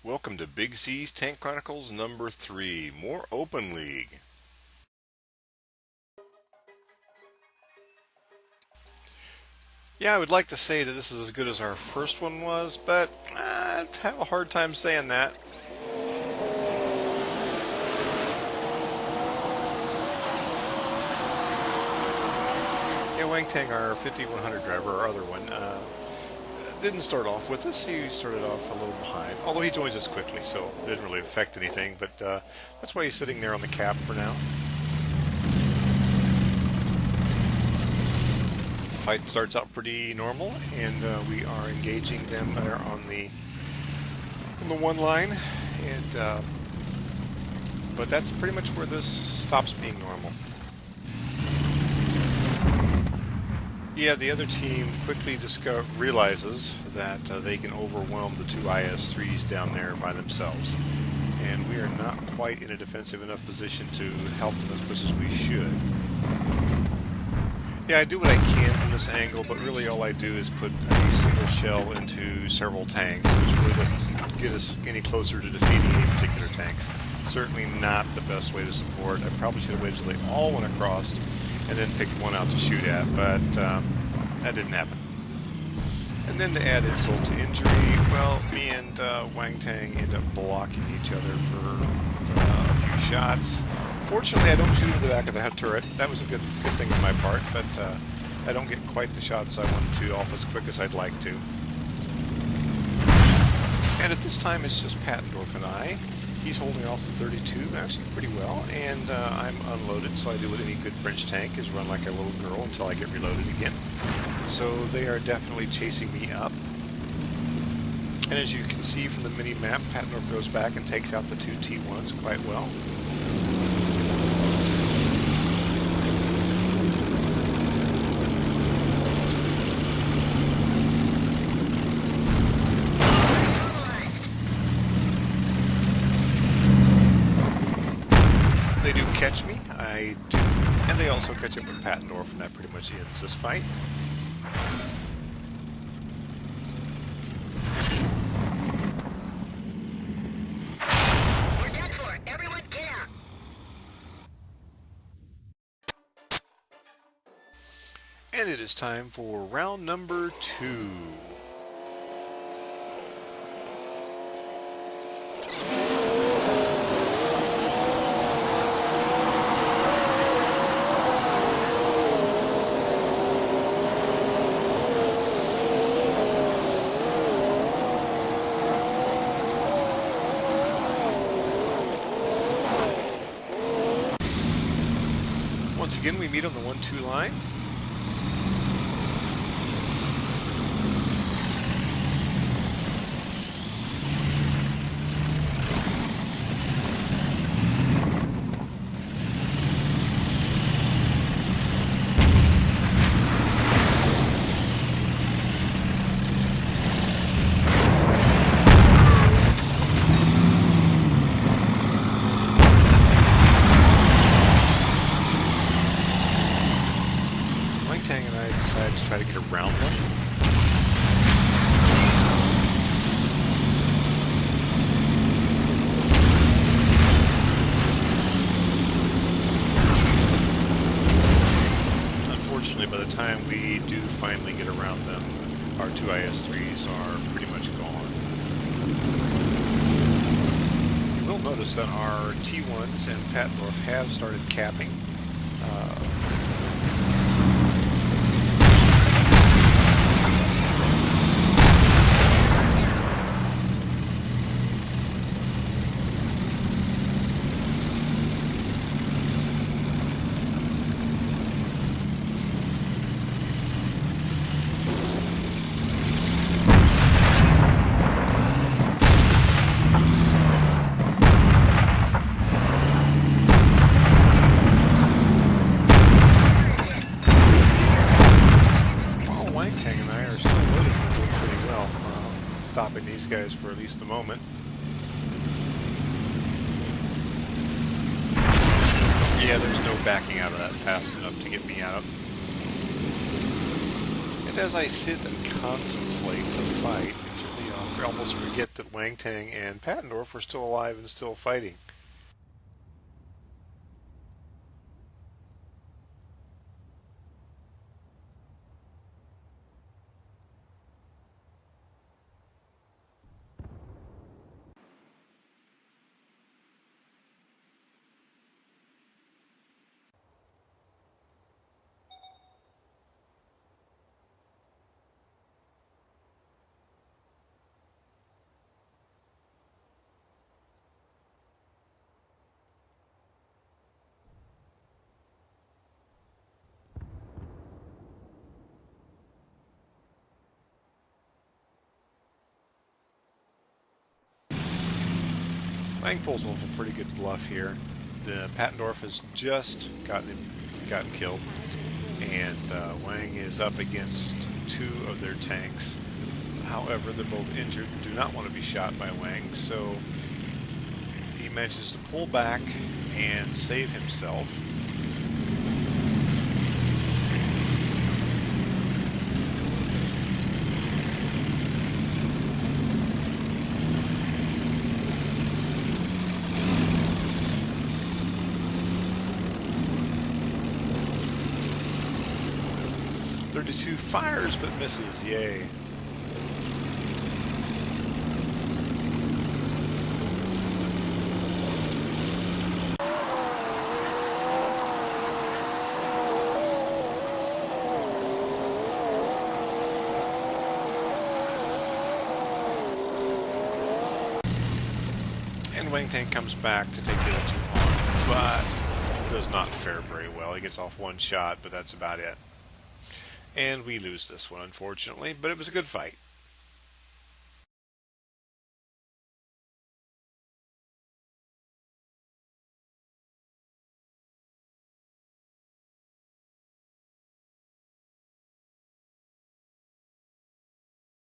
Welcome to Big C's Tank Chronicles number 3, more Open League. Yeah, I would like to say that this is as good as our first one was, but I have a hard time saying that. Yeah, Wang Tang, our 5100 driver, our other one, didn't start off with us. He started off a little behind, although he joins us quickly, so it didn't really affect anything, but that's why he's sitting there on the cap for now. The fight starts out pretty normal, and we are engaging them there on the one line, and but that's pretty much where this stops being normal. Yeah, the other team quickly realizes that they can overwhelm the two IS-3s down there by themselves. And we are not quite in a defensive enough position to help them as much as we should. Yeah, I do what I can from this angle, but really all I do is put a single shell into several tanks, which really doesn't get us any closer to defeating any particular tanks. Certainly not the best way to support. I probably should have waited until they all went across and then picked one out to shoot at, but that didn't happen. And then to add insult to injury, well, me and Wang Tang end up blocking each other for a few shots. Fortunately, I don't shoot him in the back of the head turret. That was a good thing on my part, but I don't get quite the shots I wanted to off as quick as I'd like to. And at this time, it's just Pattendorf and I. He's holding off the 32 actually pretty well, and I'm unloaded, so I do what any good French tank is, run like a little girl until I get reloaded again. So they are definitely chasing me up. And as you can see from the mini-map, Pattendorf goes back and takes out the two T1s quite well. They do catch me, I do, and they also catch up with Pattendorf, and that pretty much ends this fight. We're done for. Everyone get out. And it is time for round number 2. Once again, we meet on the 1-2 line. Tang and I decided to try to get around them. Unfortunately, by the time we do finally get around them, our two IS-3s are pretty much gone. You will notice that our T1s and Pattendorf have started capping. Stopping these guys for at least the moment. Yeah, there's no backing out of that fast enough to get me out. And as I sit and contemplate the fight, enter the almost forget that Wang Tang and Pattendorf were still alive and still fighting. Wang pulls off a pretty good bluff here. The Pattendorf has just gotten killed, and Wang is up against two of their tanks. However, they're both injured and do not want to be shot by Wang, so he manages to pull back and save himself. .32 fires but misses. Yay. And Wang Tang comes back to take the other two on, but does not fare very well. He gets off one shot, but that's about it. And we lose this one, unfortunately, but it was a good fight.